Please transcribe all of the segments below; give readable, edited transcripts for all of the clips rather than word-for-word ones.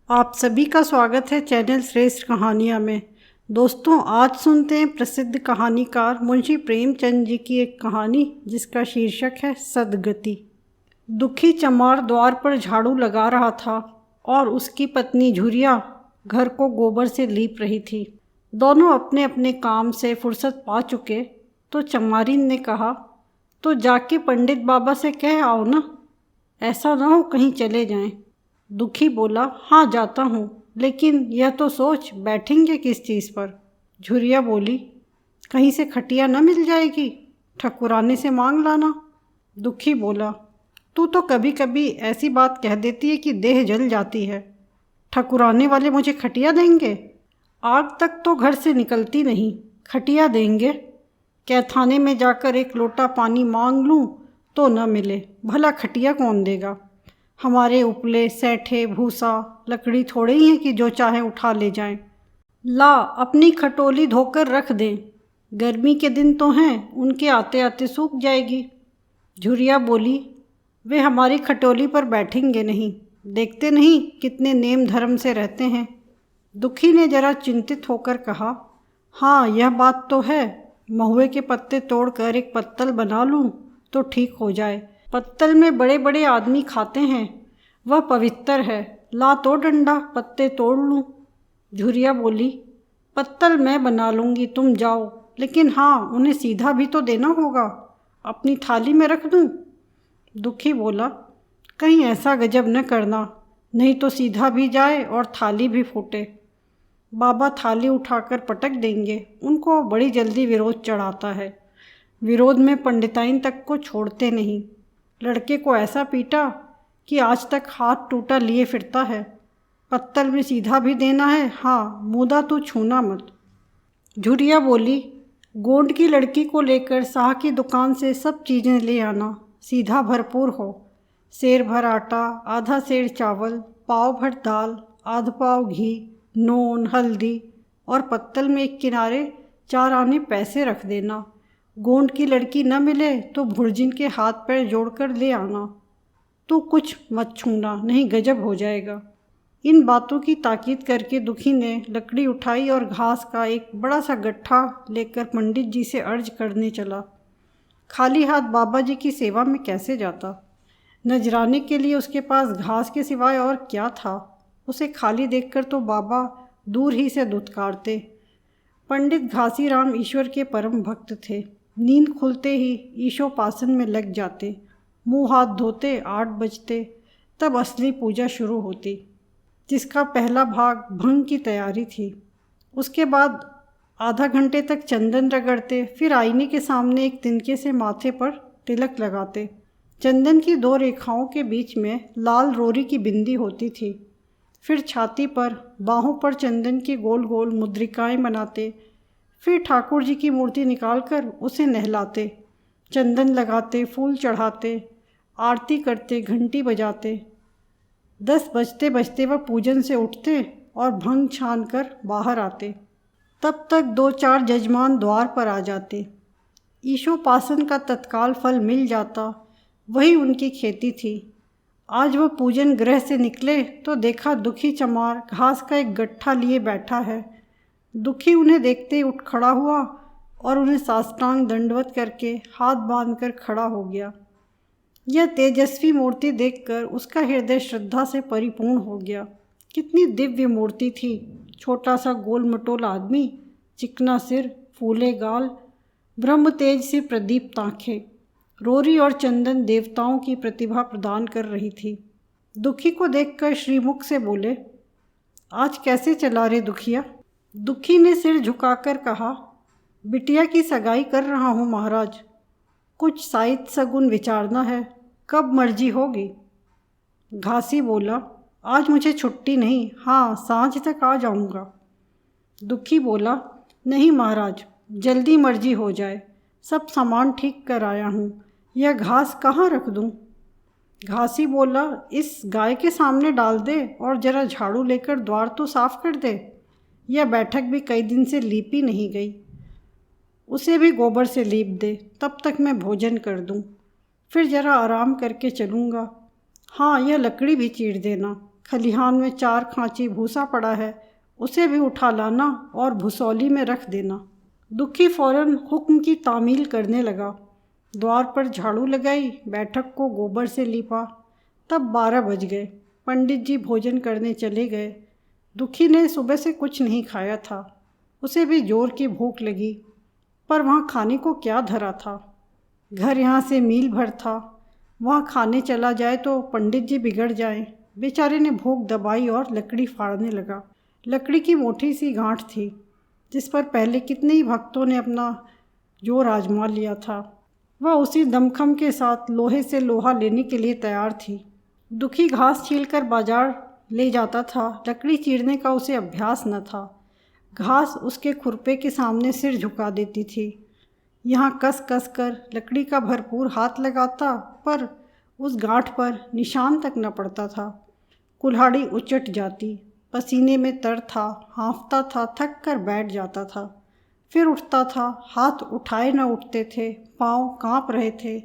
आप सभी का स्वागत है चैनल श्रेष्ठ कहानियाँ में। दोस्तों, आज सुनते हैं प्रसिद्ध कहानीकार मुंशी प्रेमचंद जी की एक कहानी जिसका शीर्षक है सद्गति। दुखी चमार द्वार पर झाड़ू लगा रहा था और उसकी पत्नी झुरिया घर को गोबर से लीप रही थी। दोनों अपने अपने काम से फुर्सत पा चुके तो चमारिन ने कहा, तो जाके पंडित बाबा से कह आओ ना, ऐसा ना हो कहीं चले जाएं। दुखी बोला, हाँ जाता हूँ, लेकिन यह तो सोच बैठेंगे किस चीज़ पर। झुरिया बोली, कहीं से खटिया न मिल जाएगी, ठकुराने से मांग लाना। दुखी बोला, तू तो कभी कभी ऐसी बात कह देती है कि देह जल जाती है। ठकुराने वाले मुझे खटिया देंगे? आग तक तो घर से निकलती नहीं, खटिया देंगे? क्या थाने में जाकर एक लोटा पानी मांग लूँ तो न मिले, भला खटिया कौन देगा? हमारे उपले सैठे भूसा लकड़ी थोड़े ही है कि जो चाहे उठा ले जाएं। ला अपनी खटोली धोकर रख दें, गर्मी के दिन तो हैं, उनके आते आते सूख जाएगी। झुरिया बोली, वे हमारी खटोली पर बैठेंगे नहीं, देखते नहीं कितने नेम धर्म से रहते हैं। दुखी ने जरा चिंतित होकर कहा, हाँ यह बात तो है, महुए के पत्ते तोड़कर एक पत्तल बना लूँ तो ठीक हो जाए। पत्तल में बड़े बड़े आदमी खाते हैं, वह पवित्र है, ला तो डंडा पत्ते तोड़ लूँ। झुरिया बोली, पत्तल मैं बना लूँगी, तुम जाओ, लेकिन हाँ उन्हें सीधा भी तो देना होगा, अपनी थाली में रख दूँ? दुखी बोला, कहीं ऐसा गजब न करना, नहीं तो सीधा भी जाए और थाली भी फूटे। बाबा थाली उठाकर पटक देंगे, उनको बड़ी जल्दी विरोध चढ़ाता है। विरोध में पंडिताइन तक को छोड़ते नहीं। लड़के को ऐसा पीटा कि आज तक हाथ टूटा लिए फिरता है। पत्तल में सीधा भी देना है, हाँ मूदा तो छूना मत। झुरिया बोली, गोंड की लड़की को लेकर शाह की दुकान से सब चीज़ें ले आना, सीधा भरपूर हो, सेर भर आटा, आधा सेर चावल, पाव भर दाल, आध पाव घी, नून हल्दी, और पत्तल में एक किनारे 4 आने पैसे रख देना। गोंड की लड़की न मिले तो भुर्जिन के हाथ पैर जोड़कर ले आना। तू कुछ मत छूना, नहीं गजब हो जाएगा। इन बातों की ताकीद करके दुखी ने लकड़ी उठाई और घास का एक बड़ा सा गट्ठा लेकर पंडित जी से अर्ज करने चला। खाली हाथ बाबा जी की सेवा में कैसे जाता? नजराने के लिए उसके पास घास के सिवाय और क्या था? उसे खाली देखकर तो बाबा दूर ही से दुत्कारते। पंडित घासीराम ईश्वर के परम भक्त थे। नींद खुलते ही ईशोपासन में लग जाते, मुंह हाथ धोते 8 बजते, तब असली पूजा शुरू होती, जिसका पहला भाग भंग की तैयारी थी। उसके बाद आधा घंटे तक चंदन रगड़ते, फिर आईने के सामने एक तिनके से माथे पर तिलक लगाते। चंदन की 2 रेखाओं के बीच में लाल रोरी की बिंदी होती थी। फिर छाती पर बाहों पर चंदन की गोल गोल मुद्रिकाएं बनाते। फिर ठाकुर जी की मूर्ति निकालकर उसे नहलाते, चंदन लगाते, फूल चढ़ाते, आरती करते, घंटी बजाते। 10 बजते बजते वह पूजन से उठते और भंग छान कर बाहर आते। तब तक 2-4 जजमान द्वार पर आ जाते। ईशोपासन का तत्काल फल मिल जाता, वही उनकी खेती थी। आज वह पूजन गृह से निकले तो देखा दुखी चमार घास का एक गट्ठा लिए बैठा है। दुखी उन्हें देखते ही उठ खड़ा हुआ और उन्हें साष्टांग दंडवत करके हाथ बांधकर खड़ा हो गया। यह तेजस्वी मूर्ति देखकर उसका हृदय श्रद्धा से परिपूर्ण हो गया। कितनी दिव्य मूर्ति थी! छोटा सा गोल मटोल आदमी, चिकना सिर, फूले गाल, ब्रह्म तेज से प्रदीप्त आँखें। रोरी और चंदन देवताओं की प्रतिभा प्रदान कर रही थी। दुखी को देखकर श्रीमुख से बोले, आज कैसे चला रे दुखिया? दुखी ने सिर झुकाकर कहा, बिटिया की सगाई कर रहा हूँ महाराज, कुछ साइत सगुन विचारना है, कब मर्जी होगी? घासी बोला, आज मुझे छुट्टी नहीं, हाँ सांझ तक आ जाऊँगा। दुखी बोला, नहीं महाराज, जल्दी मर्जी हो जाए, सब सामान ठीक कर आया हूँ, यह घास कहाँ रख दूँ? घासी बोला, इस गाय के सामने डाल दे और जरा झाड़ू लेकर द्वार तो साफ कर दे। यह बैठक भी कई दिन से लीपी नहीं गई, उसे भी गोबर से लीप दे, तब तक मैं भोजन कर दूं, फिर जरा आराम करके चलूँगा। हाँ यह लकड़ी भी चीर देना, खलिहान में 4 खांची भूसा पड़ा है, उसे भी उठा लाना और भुसौली में रख देना। दुखी फौरन हुक्म की तामील करने लगा। द्वार पर झाड़ू लगाई, बैठक को गोबर से लीपा। तब 12 बज गए। पंडित जी भोजन करने चले गए। दुखी ने सुबह से कुछ नहीं खाया था। उसे भी जोर की भूख लगी, पर वहाँ खाने को क्या धरा था। घर यहाँ से मील भर था। वहाँ खाने चला जाए तो पंडित जी बिगड़ जाएं। बेचारे ने भूख दबाई और लकड़ी फाड़ने लगा। लकड़ी की मोटी सी गांठ थी, जिस पर पहले कितने ही भक्तों ने अपना जोर आजमा लिया था। वह उसी दमखम के साथ लोहे से लोहा लेने के लिए तैयार थी। दुखी घास छीलकर बाजार ले जाता था। लकड़ी चीरने का उसे अभ्यास न था। घास उसके खुरपे के सामने सिर झुका देती थी। यहाँ कस कस कर लकड़ी का भरपूर हाथ लगाता, पर उस गांठ पर निशान तक न पड़ता था। कुल्हाड़ी उचट जाती। पसीने में तर था, हाँफता था, थक कर बैठ जाता था, फिर उठता था। हाथ उठाए न उठते थे, पाँव काँप रहे थे,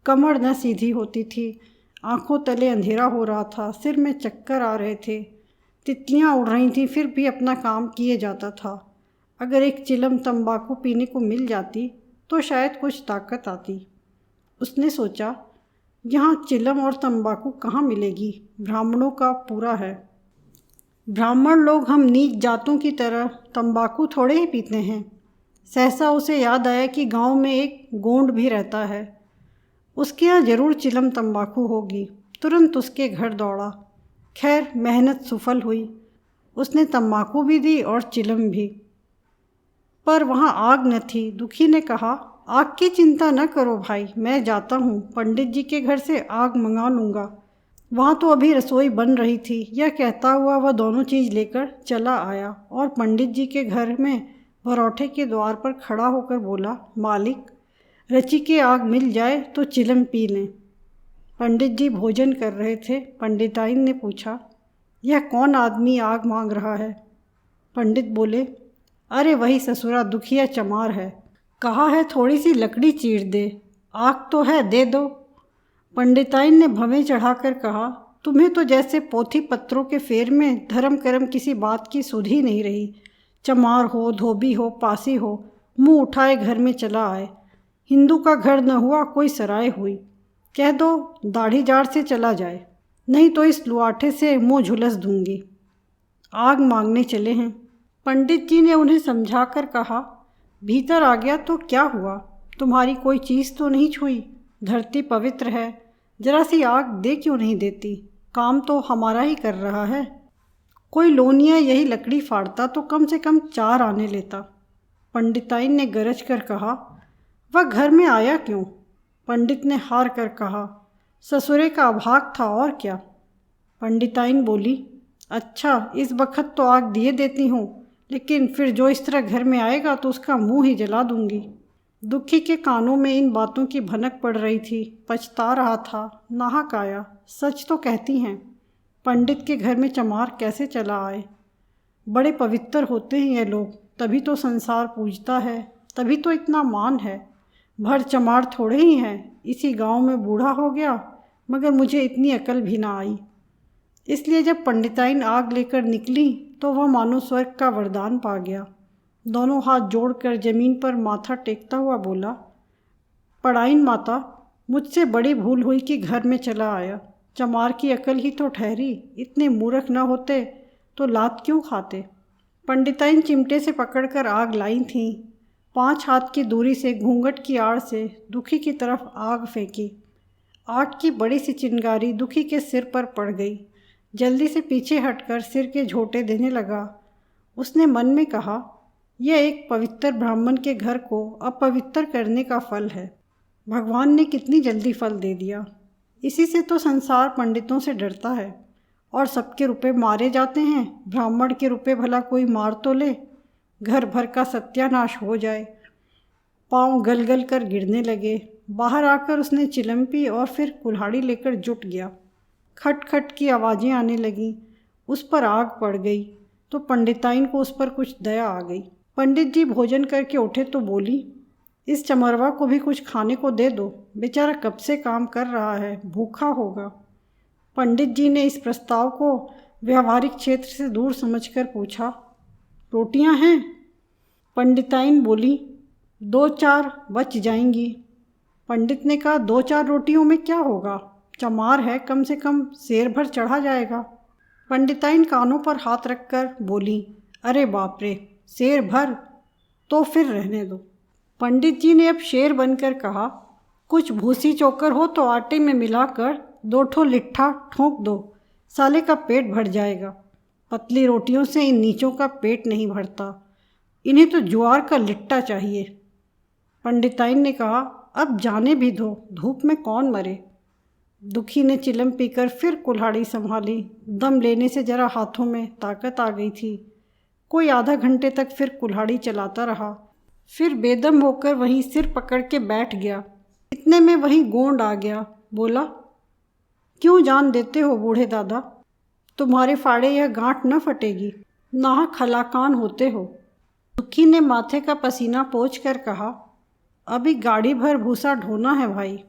कमर न सीधी होती थी, आँखों तले अंधेरा हो रहा था, सिर में चक्कर आ रहे थे, तितलियाँ उड़ रही थीं, फिर भी अपना काम किए जाता था। अगर एक चिलम तंबाकू पीने को मिल जाती तो शायद कुछ ताकत आती। उसने सोचा, यहाँ चिलम और तंबाकू कहाँ मिलेगी? ब्राह्मणों का पूरा है। ब्राह्मण लोग हम नीच जातों की तरह तंबाकू थोड़े ही पीते हैं। सहसा उसे याद आया कि गांव में एक गोंड भी रहता है। उसके यहाँ जरूर चिलम तंबाकू होगी। तुरंत उसके घर दौड़ा। खैर, मेहनत सफल हुई। उसने तंबाकू भी दी और चिलम भी। पर वहाँ आग न थी। दुखी ने कहा, आग की चिंता न करो भाई, मैं जाता हूँ, पंडित जी के घर से आग मंगा लूँगा। वहाँ तो अभी रसोई बन रही थी। यह कहता हुआ वह दोनों चीज़ लेकर चला आया और पंडित जी के घर में भरौठे के द्वार पर खड़ा होकर बोला, मालिक, रची के आग मिल जाए तो चिलम पी लें। पंडित जी भोजन कर रहे थे। पंडिताइन ने पूछा, यह कौन आदमी आग मांग रहा है? पंडित बोले, अरे वही ससुरा दुखिया चमार है। कहा है थोड़ी सी लकड़ी चीर दे, आग तो है, दे दो। पंडिताइन ने भवें चढ़ाकर कहा, तुम्हें तो जैसे पोथी पत्रों के फेर में धर्म कर्म किसी बात की सुध ही नहीं रही। चमार हो, धोबी हो, पासी हो, मुंह उठाए घर में चला आए। हिंदू का घर न हुआ कोई सराय हुई। कह दो दाढ़ी जाड़ से चला जाए, नहीं तो इस लुआठे से मुँह झुलस दूंगी। आग मांगने चले हैं। पंडित जी ने उन्हें समझाकर कहा, भीतर आ गया तो क्या हुआ? तुम्हारी कोई चीज़ तो नहीं छुई। धरती पवित्र है, जरा सी आग दे क्यों नहीं देती? काम तो हमारा ही कर रहा है। कोई लोनिया यही लकड़ी फाड़ता तो कम से कम 4 आने लेता। पंडिताइन ने गरज कर कहा, वह घर में आया क्यों? पंडित ने हार कर कहा, ससुरे का अभाग था और क्या। पंडिताइन बोली, अच्छा, इस वक्त तो आग दिए देती हूँ, लेकिन फिर जो इस तरह घर में आएगा तो उसका मुंह ही जला दूंगी। दुखी के कानों में इन बातों की भनक पड़ रही थी। पछता रहा था। नाहक आया। सच तो कहती हैं, पंडित के घर में चमार कैसे चला आए? बड़े पवित्र होते हैं ये लोग, तभी तो संसार पूजता है, तभी तो इतना मान है। भर चमार थोड़े ही हैं। इसी गांव में बूढ़ा हो गया, मगर मुझे इतनी अकल भी ना आई। इसलिए जब पंडिताइन आग लेकर निकली तो वह मानो स्वर्ग का वरदान पा गया। दोनों हाथ जोड़कर जमीन पर माथा टेकता हुआ बोला, पड़ाइन माता, मुझसे बड़ी भूल हुई कि घर में चला आया। चमार की अकल ही तो ठहरी। इतने मूर्ख न होते तो लात क्यों खाते? पंडिताइन चिमटे से पकड़कर आग लाई थीं। 5 हाथ की दूरी से घूंघट की आड़ से दुखी की तरफ आग फेंकी। आग की बड़ी सी चिंगारी दुखी के सिर पर पड़ गई। जल्दी से पीछे हटकर सिर के झोंटे देने लगा। उसने मन में कहा, यह एक पवित्र ब्राह्मण के घर को अपवित्र करने का फल है। भगवान ने कितनी जल्दी फल दे दिया। इसी से तो संसार पंडितों से डरता है और सबके रुपए मारे जाते हैं। ब्राह्मण के रुपए भला कोई मार तो ले, घर भर का सत्यानाश हो जाए। पाँव गल गल कर गिरने लगे। बाहर आकर उसने चिलम पी और फिर कुल्हाड़ी लेकर जुट गया। खट खट की आवाज़ें आने लगीं। उस पर आग पड़ गई तो पंडिताइन को उस पर कुछ दया आ गई। पंडित जी भोजन करके उठे तो बोली, इस चमरवा को भी कुछ खाने को दे दो, बेचारा कब से काम कर रहा है, भूखा होगा। पंडित जी ने इस प्रस्ताव को व्यवहारिक क्षेत्र से दूर समझकर पूछा, रोटियां हैं? पंडिताइन बोली, 2-4 बच जाएंगी। पंडित ने कहा, 2-4 रोटियों में क्या होगा, चमार है, कम से कम सेर भर चढ़ा जाएगा। पंडिताइन कानों पर हाथ रखकर बोली, अरे बाप रे, सेर भर? तो फिर रहने दो। पंडित जी ने अब शेर बनकर कहा, कुछ भूसी चोकर हो तो आटे में मिलाकर 2 ठो लिट्ठा ठोंक दो, साले का पेट भर जाएगा। पतली रोटियों से इन नीचों का पेट नहीं भरता, इन्हें तो ज्वार का लिट्टा चाहिए। पंडिताइन ने कहा, अब जाने भी दो, धूप में कौन मरे। दुखी ने चिलम पीकर फिर कुल्हाड़ी संभाली। दम लेने से जरा हाथों में ताकत आ गई थी। कोई आधा घंटे तक फिर कुल्हाड़ी चलाता रहा, फिर बेदम होकर वहीं सिर पकड़ के बैठ गया। इतने में वहीं गोंड आ गया। बोला, क्यों जान देते हो बूढ़े दादा, तुम्हारे फाड़े यह गांठ न फटेगी, नाहक खलाकान होते हो। दुखी ने माथे का पसीना पोंछ कर कहा, अभी गाड़ी भर भूसा ढोना है भाई।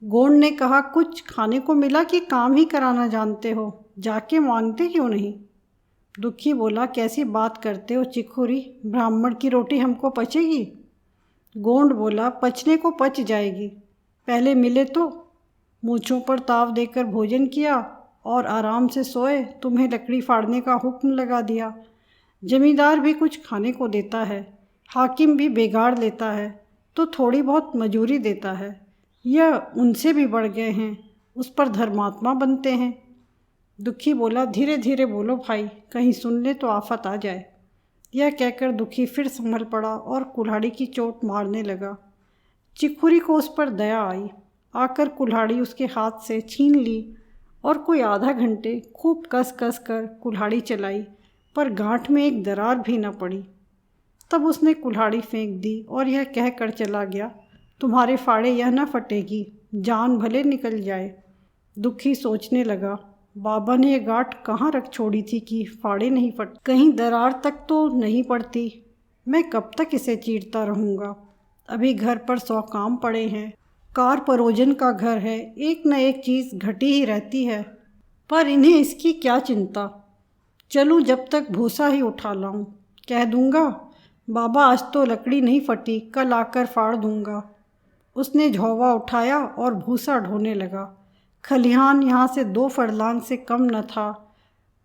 गोंड ने कहा, कुछ खाने को मिला कि काम ही कराना जानते हो, जाके मांगते क्यों नहीं। दुखी बोला, कैसी बात करते हो चिखुरी, ब्राह्मण की रोटी हमको पचेगी। गोंड बोला, पचने को पच जाएगी, पहले मिले तो। मूँछों पर ताव देकर भोजन किया और आराम से सोए। तुम्हें लकड़ी फाड़ने का हुक्म लगा दिया। जमींदार भी कुछ खाने को देता है, हाकिम भी बेगाड़ लेता है तो थोड़ी बहुत मजूरी देता है। यह उनसे भी बढ़ गए हैं, उस पर धर्मात्मा बनते हैं। दुखी बोला, धीरे धीरे बोलो भाई, कहीं सुन ले तो आफत आ जाए। यह कहकर दुखी फिर संभल पड़ा और कुल्हाड़ी की चोट मारने लगा। चिखुरी को उस पर दया आई, आकर कुल्हाड़ी उसके हाथ से छीन ली और कोई आधा घंटे खूब कस कस कर कुल्हाड़ी चलाई, पर गांठ में एक दरार भी न पड़ी। तब उसने कुल्हाड़ी फेंक दी और यह कहकर चला गया, तुम्हारे फाड़े यह न फटेगी, जान भले निकल जाए। दुखी सोचने लगा, बाबा ने यह गांठ कहाँ रख छोड़ी थी कि फाड़े नहीं फट, कहीं दरार तक तो नहीं पड़ती। मैं कब तक इसे चीरता रहूँगा। अभी घर पर 100 काम पड़े हैं, कार परोजन का घर है, एक न एक चीज़ घटी ही रहती है, पर इन्हें इसकी क्या चिंता। चलूँ जब तक भूसा ही उठा लाऊं, कह दूँगा, बाबा आज तो लकड़ी नहीं फटी, कल आकर फाड़ दूँगा। उसने झोवा उठाया और भूसा ढोने लगा। खलिहान यहाँ से 2 फरलांग से कम न था।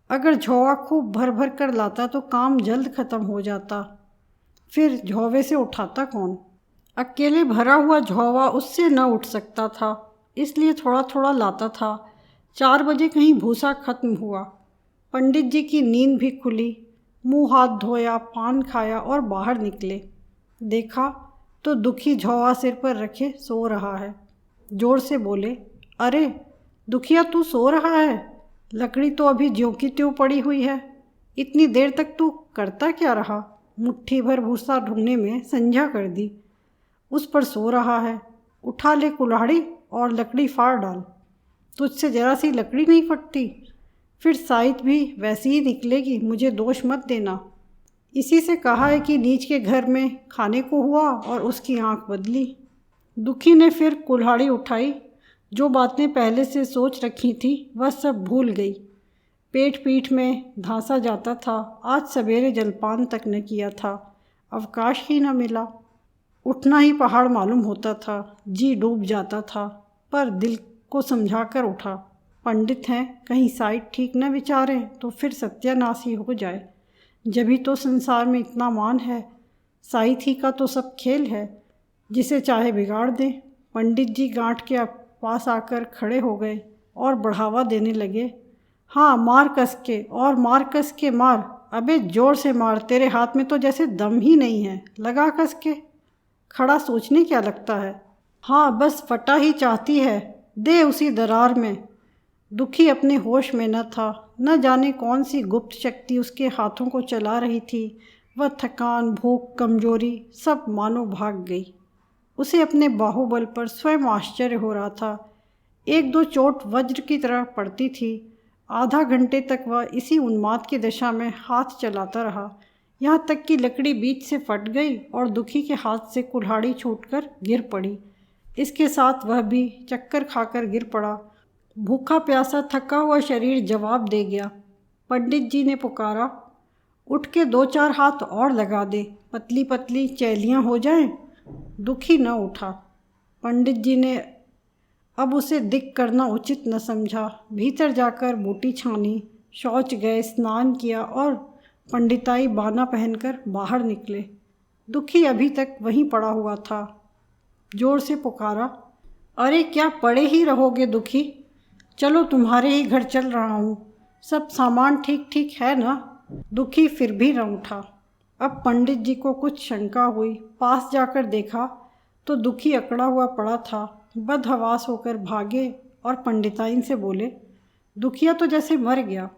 अगर झोवा खूब भर भर कर लाता तो काम जल्द ख़त्म हो जाता। फिर झोवे से उठाता कौन। अकेले भरा हुआ झोवा उससे न उठ सकता था, इसलिए थोड़ा थोड़ा लाता था। 4 बजे कहीं भूसा खत्म हुआ। पंडित जी की नींद भी खुली। मुंह हाथ धोया, पान खाया और बाहर निकले। देखा तो दुखी झोवा सिर पर रखे सो रहा है। जोर से बोले, अरे दुखिया, तू सो रहा है? लकड़ी तो अभी ज्यों की त्यों पड़ी हुई है, इतनी देर तक तू करता क्या रहा? मुट्ठी भर भूसा ढूंढने में संझा कर दी, उस पर सो रहा है। उठा ले कुल्हाड़ी और लकड़ी फाड़ डाल। तुझसे जरा सी लकड़ी नहीं फटती, फिर साइत भी वैसी ही निकलेगी, मुझे दोष मत देना। इसी से कहा है कि नीच के घर में खाने को हुआ और उसकी आंख बदली। दुखी ने फिर कुल्हाड़ी उठाई। जो बातें पहले से सोच रखी थी वह सब भूल गई। पेट पीठ में धांसा जाता था। आज सवेरे जलपान तक न किया था, अवकाश ही न मिला। उठना ही पहाड़ मालूम होता था। जी डूब जाता था, पर दिल को समझा कर उठा। पंडित हैं, कहीं साइड ठीक न विचारें तो फिर सत्यानाश ही हो जाए। जभी तो संसार में इतना मान है। साइत ही का तो सब खेल है, जिसे चाहे बिगाड़ दें। पंडित जी गांठ के पास आकर खड़े हो गए और बढ़ावा देने लगे। हाँ, मार कस के और मार कस के मार, अबे जोर से मार, तेरे हाथ में तो जैसे दम ही नहीं है, लगा कस के। खड़ा सोचने क्या लगता है? हाँ, बस फटा ही चाहती है, दे उसी दरार में। दुखी अपने होश में न था। न जाने कौन सी गुप्त शक्ति उसके हाथों को चला रही थी। वह थकान, भूख, कमजोरी सब मानो भाग गई। उसे अपने बाहुबल पर स्वयं आश्चर्य हो रहा था। 1-2 चोट वज्र की तरह पड़ती थी। आधा घंटे तक वह इसी उन्माद की दशा में हाथ चलाता रहा, यहाँ तक कि लकड़ी बीच से फट गई और दुखी के हाथ से कुल्हाड़ी छूटकर गिर पड़ी। इसके साथ वह भी चक्कर खाकर गिर पड़ा। भूखा प्यासा थका हुआ शरीर जवाब दे गया, पंडित जी ने पुकारा, उठ के 2-4 हाथ और लगा दे, पतली पतली चैलियाँ हो जाएं। दुखी न उठा। पंडित जी ने अब उसे दिक करना उचित न समझा। भीतर जाकर बूटी छानी, शौच गए, स्नान किया और पंडिताई बाना पहनकर बाहर निकले। दुखी अभी तक वहीं पड़ा हुआ था। जोर से पुकारा, अरे क्या पड़े ही रहोगे दुखी? चलो तुम्हारे ही घर चल रहा हूँ, सब सामान ठीक ठीक है ना? दुखी फिर भी न उठा। अब पंडित जी को कुछ शंका हुई। पास जाकर देखा तो दुखी अकड़ा हुआ पड़ा था। बदहवास होकर भागे और पंडिताइन से बोले, दुखिया तो जैसे मर गया।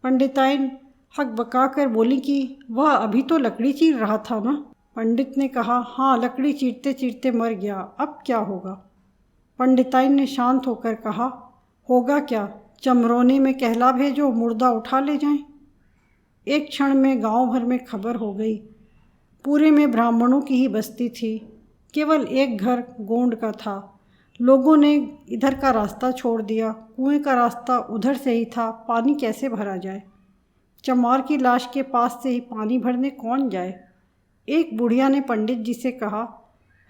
पंडिताइन हक बका कर बोली कि वह अभी तो लकड़ी चीर रहा था ना। पंडित ने कहा, हाँ, लकड़ी चीरते चीरते मर गया, अब क्या होगा? पंडिताइन ने शांत होकर कहा, होगा क्या, चमरोने में कहला भेजो, मुर्दा उठा ले जाएं। एक क्षण में गांव भर में खबर हो गई। पूरे में ब्राह्मणों की ही बस्ती थी। केवल एक घर गोंड का था। लोगों ने इधर का रास्ता छोड़ दिया। कुएं का रास्ता उधर से ही था। पानी कैसे भरा जाए? चमार की लाश के पास से ही पानी भरने कौन जाए? एक बुढ़िया ने पंडित जी से कहा,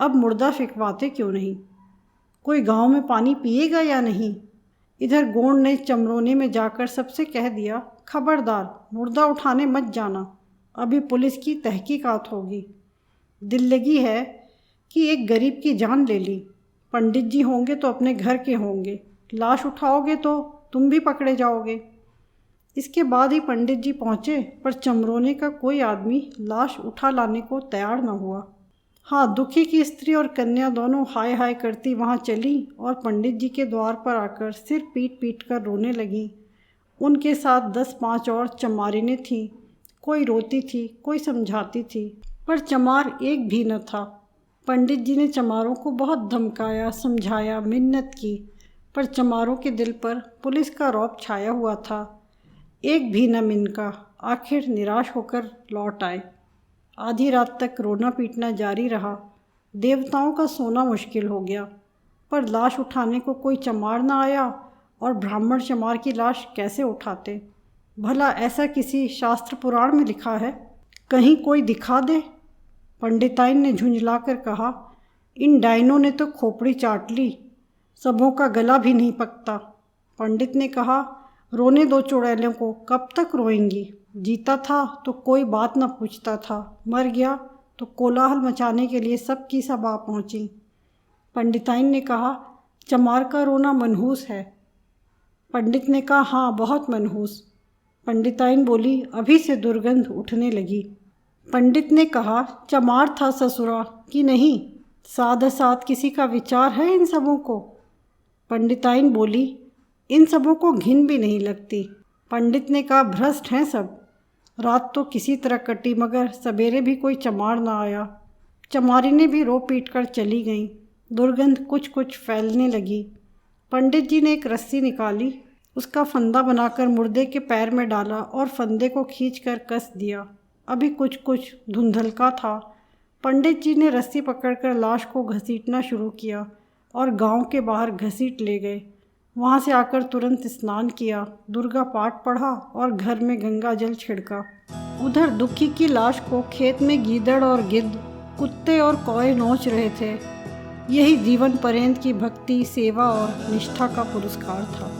अब मुर्दा फिकवाते क्यों नहीं? कोई गांव में पानी पिएगा या नहीं? इधर गोंड ने चमरोने में जाकर सबसे कह दिया, खबरदार, मुर्दा उठाने मत जाना, अभी पुलिस की तहकीकात होगी। दिल लगी है कि एक गरीब की जान ले ली। पंडित जी होंगे तो अपने घर के होंगे, लाश उठाओगे तो तुम भी पकड़े जाओगे। इसके बाद ही पंडित जी पहुँचे, पर चमरोने का कोई आदमी लाश उठा लाने को तैयार न हुआ। हाँ, दुखी की स्त्री और कन्या दोनों हाय हाय करती वहाँ चली और पंडित जी के द्वार पर आकर सिर पीट पीट कर रोने लगीं। उनके साथ 10-5 और चमारिनें थीं। कोई रोती थी, कोई समझाती थी, पर चमार एक भी न था। पंडित जी ने चमारों को बहुत धमकाया, समझाया, मिन्नत की, पर चमारों के दिल पर पुलिस का रौब छाया हुआ था। एक भी न मिनका। आखिर निराश होकर लौट आए। आधी रात तक रोना पीटना जारी रहा। देवताओं का सोना मुश्किल हो गया, पर लाश उठाने को कोई चमार न आया और ब्राह्मण चमार की लाश कैसे उठाते? भला ऐसा किसी शास्त्र पुराण में लिखा है? कहीं कोई दिखा दे। पंडिताइन ने झुंझलाकर कहा, इन डाइनों ने तो खोपड़ी चाट ली, सबों का गला भी नहीं पकता। पंडित ने कहा, रोने दो चुड़ैलों को, कब तक रोएंगी? जीता था तो कोई बात न पूछता था, मर गया तो कोलाहल मचाने के लिए सबकी सब आ पहुँची। पंडिताइन ने कहा, चमार का रोना मनहूस है। पंडित ने कहा, हाँ, बहुत मनहूस। पंडिताइन बोली, अभी से दुर्गंध उठने लगी। पंडित ने कहा, चमार था ससुरा कि नहीं? साथ साथ किसी का विचार है इन सबों को? पंडिताइन बोली, इन सबों को घिन भी नहीं लगती। पंडित ने कहा, भ्रष्ट हैं सब। रात तो किसी तरह कटी, मगर सवेरे भी कोई चमार ना आया। चमारिनें भी रो पीट कर चली गईं। दुर्गंध कुछ कुछ फैलने लगी। पंडित जी ने एक रस्सी निकाली, उसका फंदा बनाकर मुर्दे के पैर में डाला और फंदे को खींचकर कस दिया। अभी कुछ कुछ धुंधलका था। पंडित जी ने रस्सी पकड़कर लाश को घसीटना शुरू किया और गांव के बाहर घसीट ले गए। वहाँ से आकर तुरंत स्नान किया, दुर्गा पाठ पढ़ा और घर में गंगा जल छिड़का। उधर दुखी की लाश को खेत में गीदड़ और गिद्ध, कुत्ते और कौए नोच रहे थे। यही जीवन पर्यंत की भक्ति, सेवा और निष्ठा का पुरस्कार था।